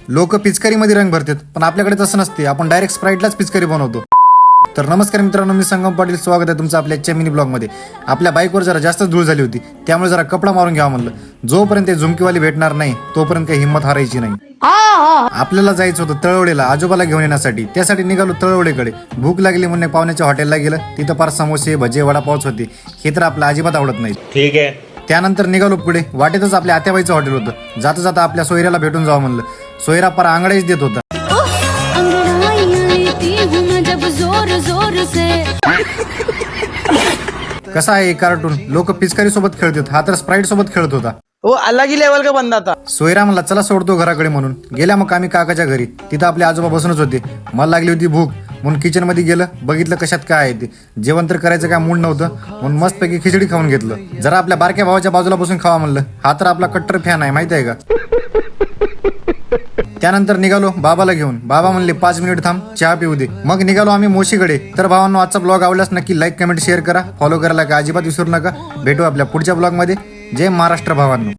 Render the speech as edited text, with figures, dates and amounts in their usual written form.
लोक पिचकारीमध्ये रंग भरतात, पण आपल्याकडे तसं नसते. आपण डायरेक्ट स्प्राईटलाच पिचकारी बनवतो. तर नमस्कार मित्रांनो, मी संगम पाटील. स्वागत आहे तुमचं आपल्या आजच्या मिनी ब्लॉगमध्ये. आपल्या बाईकवर जरा जास्तच धूळ झाली होती, त्यामुळे जरा कपडा मारून घ्यावा म्हणलं. जोपर्यंत ते झुमकीवाली भेटणार नाही तोपर्यंत काही हिंमत हारायची नाही. आपल्याला जायचं होतं तळवडेला आजोबाला घेऊन येण्यासाठी. त्यासाठी निघालो तळवडेकडे. भूक लागली म्हणून पाहुण्याच्या हॉटेलला गेलं. तिथं फार समोसे भजे वडापावच होते. हे तर आपलं अजिबात आवडत नाही. ठीक आहे. त्यानंतर निघालो पुढे. वाटेतच आपल्या आत्याबाईचं हॉटेल होतं. जाता जाता आपल्या सोयऱ्याला भेटून जावं म्हणलं. सोयरा पार आंगडाईच देत होता. कसा आहे कार्टून, लोक पिचकारी सोबत खेळतात, हा तर स्प्राईट सोबत खेळत होता. वो अलग ही लेवल का बंदा था. सोयरा म्हणला चला सोडतो घराकडे म्हणून. गेल्या मग आम्ही काकाच्या घरी. तिथं आपले आजोबा बसूनच होते. मला लागली होती भूक म्हणून किचन मध्ये गेलं. बघितलं कशात काय आहे ते. जेवण तर करायचं काय मूड नव्हतं म्हणून मस्तपैकी खिचडी खाऊन घेतलं. जरा आपल्या बारक्या भावाच्या बाजूला बसून खावा म्हणलं. हा तर आपला कट्टर फॅन आहे, माहिती आहे का. त्यानंतर निघालो बाबाला घेऊन. बाबा म्हणले 5 मिनिट थांब, चहा पिऊ दे. मग निघालो आम्ही मोशीकडे. तर भावांनो, आजचा ब्लॉग आवडल्यास नक्की लाईक कमेंट शेअर करा. फॉलो करायला का अजिबात विसरू नका. भेटू आपल्या पुढच्या ब्लॉग मध्ये. जय महाराष्ट्र भावांनो.